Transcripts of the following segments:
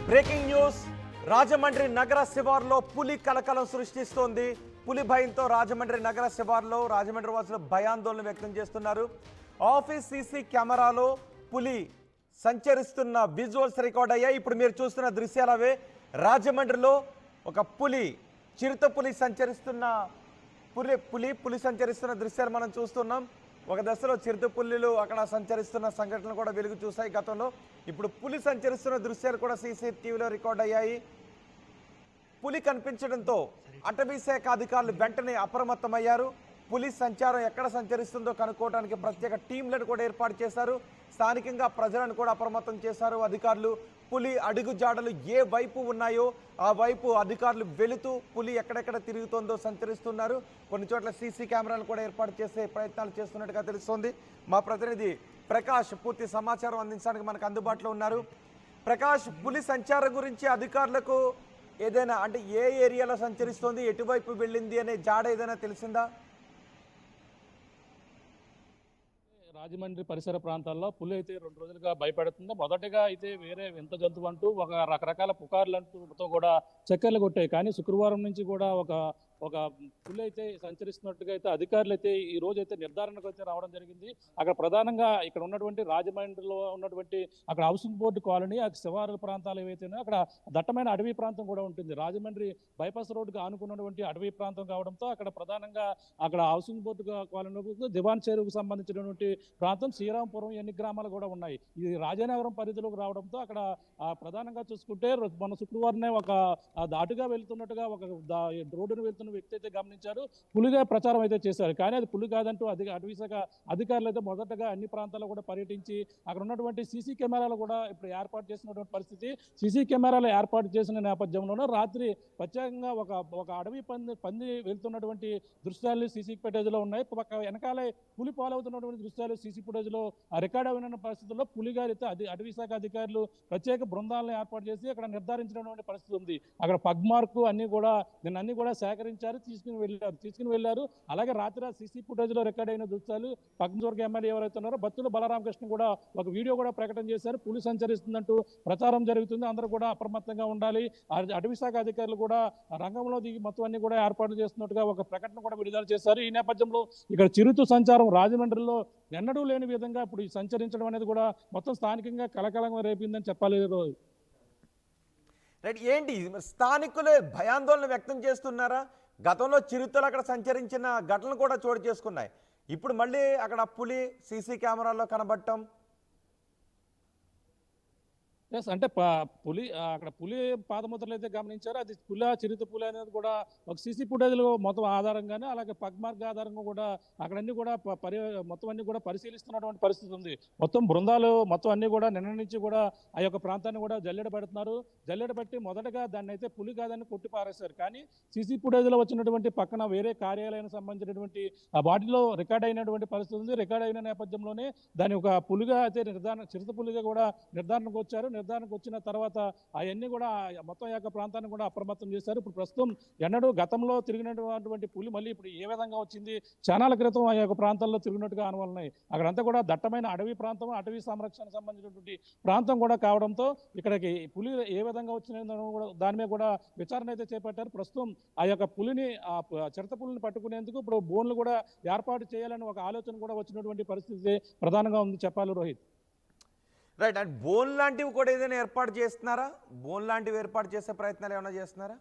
Breaking news. Rajahmundry నగర శివార్లో పులి కలకలం సృష్టిస్తోంది. పులి భయంతో రాజమండ్రి నగర శివార్లో రాజమండ్రి వాసులు భయాందోళన వ్యక్తం చేస్తున్నారు. ఆఫీస్ సీసీ కెమెరాలో పులి సంచరిస్తున్న విజువల్స్ రికార్డ్ అయ్యాయి. ఇప్పుడు మీరు చూస్తున్న దృశ్యాలు అవే. రాజమండ్రిలో ఒక పులి, చిరుత పులి సంచరిస్తున్న పులి సంచరిస్తున్న దృశ్యాలు మనం చూస్తున్నాం. ఒక దశలో చిరుత పులులు అక్కడ సంచరిస్తున్న సంఘటనలు కూడా వెలుగు చూశాయి గతంలో. ఇప్పుడు పులి సంచరిస్తున్న దృశ్యాలు కూడా సీసీటీవీలో రికార్డ్ అయ్యాయి. పులి కనిపించడంతో అటవీ శాఖ అధికారులు వెంటనే అప్రమత్తమయ్యారు. పులి సంచారం ఎక్కడ సంచరిస్తుందో కనుక్కోవడానికి ప్రత్యేక టీంలను కూడా ఏర్పాటు చేశారు. స్థానికంగా ప్రజలను కూడా అప్రమత్తం చేశారు అధికారులు. పులి అడుగు జాడలు ఏ వైపు ఉన్నాయో ఆ వైపు అధికారులు వెళుతూ పులి ఎక్కడెక్కడ తిరుగుతుందో సంచరిస్తున్నారు. కొన్ని చోట్ల సీసీ కెమెరాలు కూడా ఏర్పాటు చేసే ప్రయత్నాలు చేస్తున్నట్టుగా తెలుస్తోంది. మా ప్రతినిధి ప్రకాష్ పూర్తి సమాచారం అందించడానికి మనకు అందుబాటులో ఉన్నారు. ప్రకాష్, పులి సంచారం గురించి అధికారులకు ఏదైనా అంటే ఏ ఏరియాలో సంచరిస్తోంది, ఎటువైపు వెళ్ళింది అనే జాడ ఏదైనా తెలిసిందా? రాజమండ్రి పరిసర ప్రాంతాల్లో పులి అయితే 2 రోజులుగా భయపెడుతుంది. మొదటగా అయితే వేరే వింత జంతువు అంటూ ఒక రకరకాల పుకార్లతో కూడా చక్కర్లు కొట్టాయి. కానీ శుక్రవారం నుంచి కూడా ఒక పులి అయితే సంచరిస్తున్నట్టుగా అయితే అధికారులు అయితే ఈ రోజు అయితే నిర్ధారణకు అయితే రావడం జరిగింది. అక్కడ ప్రధానంగా ఇక్కడ ఉన్నటువంటి రాజమండ్రిలో ఉన్నటువంటి అక్కడ హౌసింగ్ బోర్డు కాలనీ, ఆ శివారు ప్రాంతాలు ఏవైతే అక్కడ దట్టమైన అడవి ప్రాంతం కూడా ఉంటుంది. రాజమండ్రి బైపాస్ రోడ్డుగా ఆనుకున్నటువంటి అడవి ప్రాంతం కావడంతో అక్కడ ప్రధానంగా అక్కడ హౌసింగ్ బోర్డు కాలనీ, దివాన్ చెరువుకు సంబంధించినటువంటి ప్రాంతం, శ్రీరాంపురం, ఎన్ని గ్రామాలు కూడా ఉన్నాయి. ఇది రాజానగరం పరిధిలోకి రావడంతో అక్కడ ప్రధానంగా చూసుకుంటే మన శుక్రవారమే ఒక అటుగా వెళ్తున్నట్టుగా ఒక రోడ్డును వెళ్తున్న వ్యక్తి అయితే గమనించారు. పులిగా ప్రచారం అయితే చేశారు. కానీ అది పులి కాదంటూ అటవీ శాఖ అధికారులు అయితే మొదటగా అన్ని ప్రాంతాల్లో కూడా పర్యటించి అక్కడ ఉన్నటువంటి సీసీ కెమెరాలు కూడా ఇప్పుడు ఏర్పాటు చేసినటువంటి పరిస్థితి. సీసీ కెమెరాలు ఏర్పాటు చేసిన నేపథ్యంలోనే రాత్రి ప్రత్యేకంగా ఒక అడవి పంది వెళ్తున్నటువంటి దృశ్యాలు సీసీ ఫుటేజ్లో ఉన్నాయి. వెనకాలే పులి పాలవుతున్నటువంటి దృశ్యాలు సీసీ ఫుటేజ్లో రికార్డ్ అయిన పరిస్థితుల్లో పులిగారితో అటవీ శాఖ అధికారులు ప్రత్యేక బృందాలను ఏర్పాటు చేసి అక్కడ నిర్ధారించినటువంటి పరిస్థితి ఉంది. అక్కడ పగ్మార్కు అన్ని కూడా సేకరించారు, తీసుకుని వెళ్ళారు. అలాగే రాత్రి సీసీ ఫుటేజ్లో రికార్డ్ అయిన దృశ్యాలు పగ్మూర్గ ఎమ్మెల్యే ఎవరైతే ఉన్నారో బత్తుల బలరామకృష్ణ కూడా ఒక వీడియో కూడా ప్రకటన చేశారు. పులి సంచరిస్తుందంటూ ప్రచారం జరుగుతుంది, అందరూ కూడా అప్రమత్తంగా ఉండాలి. అటవీ శాఖ అధికారులు కూడా రంగంలో దిగి మొత్తం అన్ని కూడా ఏర్పాట్లు చేస్తున్నట్టుగా ఒక ప్రకటన కూడా విడుదల చేశారు. ఈ నేపథ్యంలో ఇక్కడ చిరుత సంచారం రాజమండ్రిలో ఎన్నడూ లేని విధంగా ఇప్పుడు సంచరించడం అనేది కూడా మొత్తం స్థానికంగా కలకలంగా రేపిందని చెప్పాలి. రైట్, ఏంటి స్థానికులు భయాందోళన వ్యక్తం చేస్తున్నారా? గతంలో చిరుతలు అక్కడ సంచరించిన ఘటనలు కూడా చోటు చేసుకున్నాయి. ఇప్పుడు మళ్ళీ అక్కడ పులి సీసీ కెమెరాల్లో కనబడటం. ఎస్, అంటే అక్కడ పులి పాదముద్రలు అయితే గమనించారు. అది చిరుత పులి అనేది కూడా ఒక సీసీ ఫుటేజ్లో మొత్తం ఆధారంగానే, అలాగే పగ్మార్గ ఆధారంగా కూడా అక్కడ అన్ని కూడా మొత్తం అన్ని కూడా పరిశీలిస్తున్నటువంటి పరిస్థితి ఉంది. మొత్తం బృందాలు మొత్తం అన్ని కూడా నిన్న నుంచి కూడా ఆ యొక్క ప్రాంతాన్ని కూడా జల్లెడ పెడుతున్నారు. జల్లెడ పెట్టి మొదటగా దాన్ని అయితే పులి కాదని కొట్టి పారేశారు. కానీ సీసీ ఫుటేజ్లో వచ్చినటువంటి పక్కన వేరే కార్యాలయానికి సంబంధించినటువంటి వాటిలో రికార్డ్ అయినటువంటి పరిస్థితి ఉంది. రికార్డ్ అయిన నేపథ్యంలోనే దాన్ని ఒక పులిగా అయితే చిరుత పులిగా కూడా నిర్ధారణకు వచ్చారు. నిర్ధారణకు వచ్చిన తర్వాత అవన్నీ కూడా మొత్తం యొక్క ప్రాంతాన్ని కూడా అప్రమత్తం చేశారు. ఇప్పుడు ప్రస్తుతం ఎన్నడూ గతంలో తిరిగినటువంటి పులి మళ్ళీ ఇప్పుడు ఏ విధంగా వచ్చింది, క్షణాల క్రితం ఆ యొక్క ప్రాంతాల్లో తిరిగినట్టుగా అనుమానాలున్నాయి. అక్కడంతా కూడా దట్టమైన అడవి ప్రాంతం, అటవీ సంరక్షణ సంబంధించినటువంటి ప్రాంతం కూడా కావడంతో ఇక్కడికి పులి ఏ విధంగా వచ్చిన కూడా దాని మీద కూడా విచారణ అయితే చేపట్టారు. ప్రస్తుతం ఆ యొక్క పులిని చిరుత పులిని పట్టుకునేందుకు ఇప్పుడు బోన్లు కూడా ఏర్పాటు చేయాలని ఒక ఆలోచన కూడా వచ్చినటువంటి పరిస్థితి ప్రధానంగా ఉంది చెప్పాలి రోహిత్. రైట్, అండ్ బోన్ లాంటివి కూడా ఏదైనా ఏర్పాటు చేస్తున్నారా? బోన్ లాంటివి ఏర్పాటు చేసే ప్రయత్నాలు ఏమైనా చేస్తున్నారా?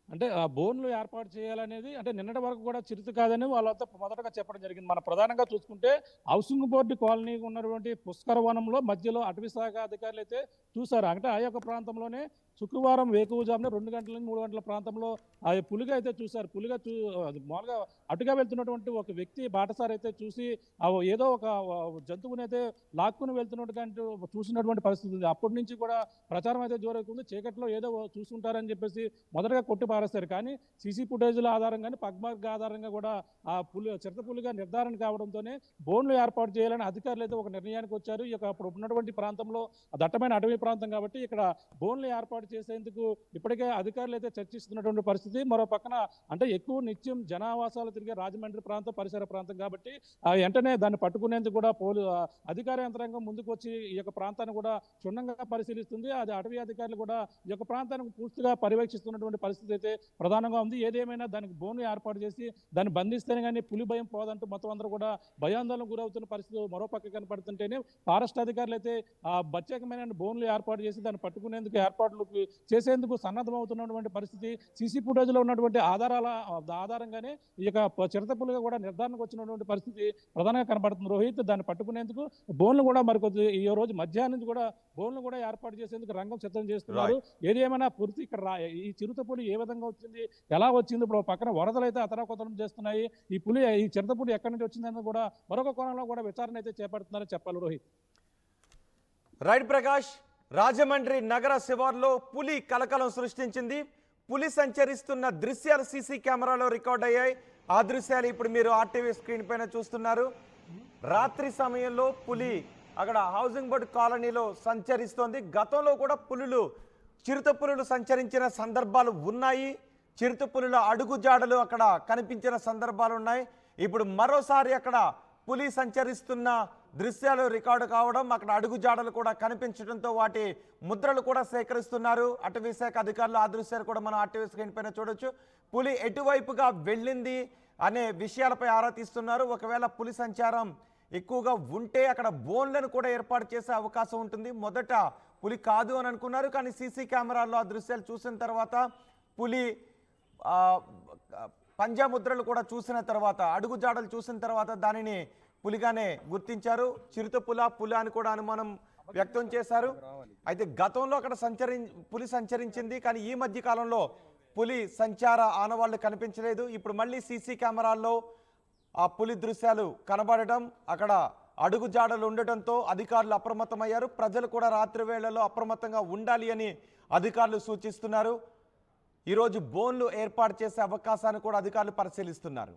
అంటే ఆ బోన్లు ఏర్పాటు చేయాలనేది అంటే నిన్నటి వరకు కూడా చిరుత కాదని వాళ్ళంతా మొదటగా చెప్పడం జరిగింది. మన ప్రధానంగా చూసుకుంటే హౌసింగ్ బోర్డు కాలనీ ఉన్నటువంటి పుష్కర వనంలో మధ్యలో అటవీ శాఖ అధికారులు అయితే చూశారు. అంటే ఆ యొక్క ప్రాంతంలోనే శుక్రవారం వేకువజామున 2 గంటల నుంచి 3 గంటల ప్రాంతంలో ఆ పులిగా అయితే చూశారు. పులిగా మామూలుగా అటుగా వెళ్తున్నటువంటి ఒక వ్యక్తి బాటసారి అయితే చూసి ఏదో ఒక జంతువుని అయితే లాక్కుని వెళ్తున్నట్టుగా చూసినటువంటి పరిస్థితి ఉంది. అప్పటి నుంచి కూడా ప్రచారం అయితే జోరవుతుంది. చీకట్లో ఏదో చూసుకుంటారని చెప్పేసి మొదటగా కొట్టి పారేస్తారు. కానీ సీసీ ఫుటేజ్ల ఆధారంగానే పగ్మార్గ ఆధారంగా కూడా ఆ చిరుత పులిగా నిర్ధారణ కావడంతోనే బోన్లు ఏర్పాటు చేయాలని అధికారులు అయితే ఒక నిర్ణయానికి వచ్చారు. ఇక అప్పుడు ఉన్నటువంటి ప్రాంతంలో దట్టమైన అటవీ ప్రాంతం కాబట్టి ఇక్కడ బోన్లు ఏర్పాటు ఏర్పాటు చేసేందుకు ఇప్పటికే అధికారులు అయితే చర్చిస్తున్నటువంటి పరిస్థితి. మరో పక్కన అంటే ఎక్కువ నిత్యం జనావాసాలు తిరిగే రాజమండ్రి ప్రాంతం పరిసర ప్రాంతం కాబట్టి వెంటనే దాన్ని పట్టుకునేందుకు కూడా అధికార యంత్రాంగం ముందుకు వచ్చి ఈ యొక్క ప్రాంతాన్ని కూడా క్షుణ్ణంగా పరిశీలిస్తుంది. అది అటవీ అధికారులు కూడా ఈ యొక్క ప్రాంతానికి పూర్తిగా పర్యవేక్షిస్తున్నటువంటి పరిస్థితి అయితే ప్రధానంగా ఉంది. ఏదేమైనా దానికి బోన్లు ఏర్పాటు చేసి దాన్ని బంధిస్తేనే కానీ పులి భయం పోదంటూ మొత్తం అందరూ కూడా భయాందోళన గురవుతున్న పరిస్థితి మరోపక్క కనపడుతుంటేనే ఫారెస్ట్ అధికారులు అయితే ప్రత్యేకమైన బోన్లు ఏర్పాటు చేసి దాన్ని పట్టుకునేందుకు ఏర్పాట్లు చేసేందుకు సన్నద్ధమవుతున్నటువంటి పరిస్థితి. సీసీ ఫుటేజ్లో ఉన్నటువంటి ఆధారంగానే ఈ యొక్క చిరతపులిగా కూడా నిర్ధారణకు వచ్చినటువంటి పరిస్థితి ప్రధానంగా కనబడుతుంది. రోహిత్, దాన్ని పట్టుకునేందుకు బోన్లు కూడా మరికొద్ది ఈ రోజు మధ్యాహ్నం నుంచి కూడా బోన్లు కూడా ఏర్పాటు చేసేందుకు రంగం సిద్ధం చేస్తున్నారు. ఏది ఏమైనా పూర్తి ఇక్కడ ఈ చిరుతపులి ఏ విధంగా వచ్చింది, ఎలా వచ్చింది, ఇప్పుడు పక్కన వరదలు అయితే అతలాకుతలం చేస్తున్నాయి. ఈ చిరుతపులి ఎక్కడి నుంచి వచ్చిందని కూడా మరొక కోణంలో కూడా విచారణ అయితే చేపడుతున్నారని చెప్పాలి. రోహిత్. రైట్ ప్రకాష్, రాజమండ్రి నగర శివార్లో పులి కలకలం సృష్టించింది. పులి సంచరిస్తున్న దృశ్యాలు సీసీ కెమెరాలో రికార్డ్ అయ్యాయి. ఆ దృశ్యాలు ఇప్పుడు మీరు ఆర్టీవీ స్క్రీన్ పైన చూస్తున్నారు. రాత్రి సమయంలో పులి అక్కడ హౌసింగ్ బోర్డు కాలనీలో సంచరిస్తోంది. గతంలో కూడా చిరుతపులులు సంచరించిన సందర్భాలు ఉన్నాయి. చిరుతపులుల అడుగుజాడలు అక్కడ కనిపించిన సందర్భాలు ఉన్నాయి. ఇప్పుడు మరోసారి అక్కడ పులి సంచరిస్తున్న దృశ్యాలు రికార్డు కావడం, అక్కడ అడుగుజాడలు కూడా కనిపించడంతో వాటి ముద్రలు కూడా సేకరిస్తున్నారు అటవీ శాఖ అధికారులు. ఆ దృశ్యాలు కూడా మనం ఆర్టీవీ స్క్రీన్ పైన చూడొచ్చు. పులి ఎటువైపుగా వెళ్ళింది అనే విషయాలపై ఆరా తీస్తున్నారు. ఒకవేళ పులి సంచారం ఎక్కువగా ఉంటే అక్కడ బోన్లను కూడా ఏర్పాటు చేసే అవకాశం ఉంటుంది. మొదట పులి కాదు అని అనుకున్నారు, కానీ సీసీ కెమెరాల్లో ఆ దృశ్యాలు చూసిన తర్వాత పులి పంజా ముద్రలు కూడా చూసిన తర్వాత, అడుగుజాడలు చూసిన తర్వాత దానిని పులిగానే గుర్తించారు. పులి అని కూడా అనుమానం వ్యక్తం చేశారు. అయితే గతంలో అక్కడ పులి సంచరించింది, కానీ ఈ మధ్య కాలంలో పులి సంచార ఆనవాళ్లు కనిపించలేదు. ఇప్పుడు మళ్ళీ సీసీ కెమెరాల్లో ఆ పులి దృశ్యాలు కనబడటం, అక్కడ అడుగుజాడలు ఉండటంతో అధికారులు అప్రమత్తమయ్యారు. ప్రజలు కూడా రాత్రి వేళల్లో అప్రమత్తంగా ఉండాలి అని అధికారులు సూచిస్తున్నారు. ఈరోజు బోన్లు ఏర్పాటు చేసే అవకాశాన్ని కూడా అధికారులు పరిశీలిస్తున్నారు.